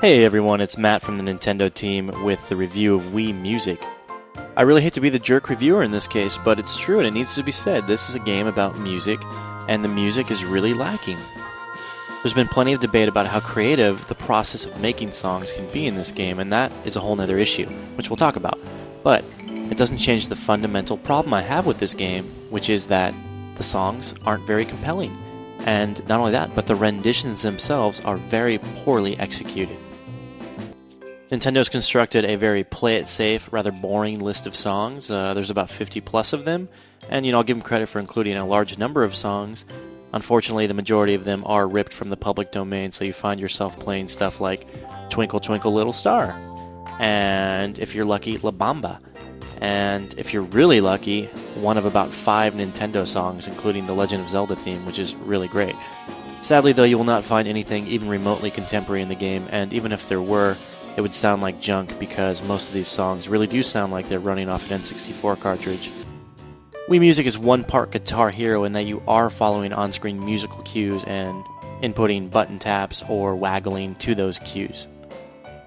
Hey everyone, it's Matt from the Nintendo team with the review of Wii Music. I really hate to be the jerk reviewer in this case, but it's true and it needs to be said. This is a game about music, and the music is really lacking. There's been plenty of debate about how creative the process of making songs can be in this game, and that is a whole nother issue, which we'll talk about. But it doesn't change the fundamental problem I have with this game, which is that the songs aren't very compelling. And not only that, but the renditions themselves are very poorly executed. Nintendo's constructed a very play-it-safe, rather boring list of songs. There's about 50 plus of them, and I'll give them credit for including a large number of songs. Unfortunately, the majority of them are ripped from the public domain, so you find yourself playing stuff like Twinkle Twinkle Little Star, and if you're lucky, La Bamba, and if you're really lucky, one of about 5 Nintendo songs, including the Legend of Zelda theme, which is really great. Sadly, though, you will not find anything even remotely contemporary in the game, and even if there were, it would sound like junk because most of these songs really do sound like they're running off an N64 cartridge. Wii Music is one part Guitar Hero in that you are following on-screen musical cues and inputting button taps or waggling to those cues.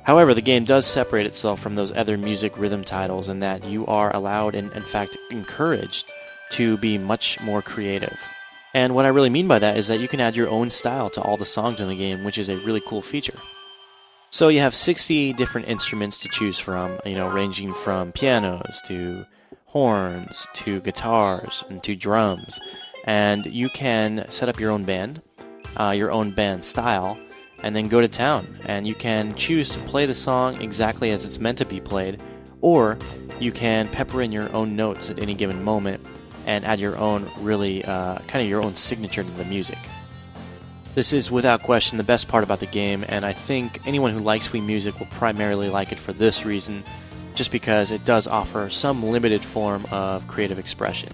However, the game does separate itself from those other music rhythm titles in that you are allowed and in fact encouraged to be much more creative. And what I really mean by that is that you can add your own style to all the songs in the game, which is a really cool feature. So you have 60 different instruments to choose from, ranging from pianos to horns to guitars and to drums. And you can set up your own band style, and then go to town. And you can choose to play the song exactly as it's meant to be played, or you can pepper in your own notes at any given moment and add your own your own signature to the music. This is without question the best part about the game, and I think anyone who likes Wii Music will primarily like it for this reason, just because it does offer some limited form of creative expression.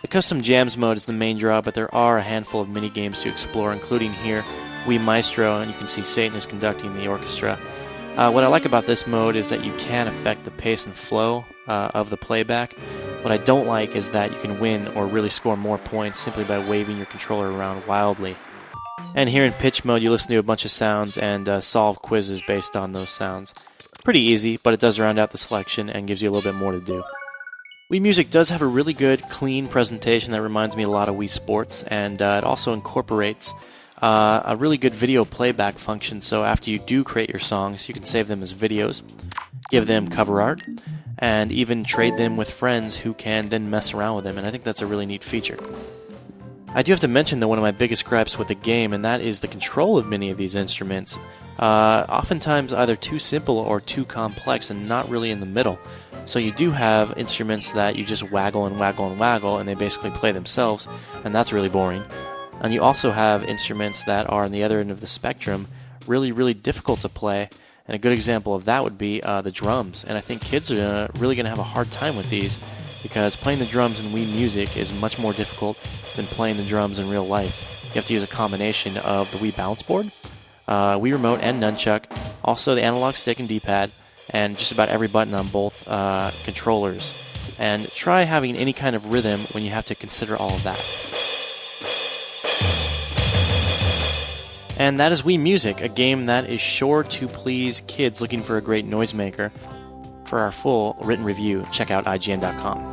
The Custom Jams mode is the main draw, but there are a handful of mini-games to explore, including here, Wii Maestro, and you can see Satan is conducting the orchestra. What I like about this mode is that you can affect the pace and flow of the playback. What I don't like is that you can win or really score more points simply by waving your controller around wildly. And here in pitch mode, you listen to a bunch of sounds and solve quizzes based on those sounds. Pretty easy, but it does round out the selection and gives you a little bit more to do. Wii Music does have a really good, clean presentation that reminds me a lot of Wii Sports, and it also incorporates a really good video playback function, so after you do create your songs, you can save them as videos, give them cover art, and even trade them with friends who can then mess around with them, and I think that's a really neat feature. I do have to mention that one of my biggest gripes with the game, and that is the control of many of these instruments. Oftentimes either too simple or too complex and not really in the middle. So you do have instruments that you just waggle and waggle and waggle and they basically play themselves, and that's really boring. And you also have instruments that are on the other end of the spectrum, really, really difficult to play. And a good example of that would be the drums. And I think kids are really going to have a hard time with these because playing the drums in Wii Music is much more difficult than playing the drums in real life. You have to use a combination of the Wii Bounce Board, Wii Remote and Nunchuck, also the analog stick and D-pad, and just about every button on both controllers. And try having any kind of rhythm when you have to consider all of that. And that is Wii Music, a game that is sure to please kids looking for a great noisemaker. For our full written review, check out IGN.com.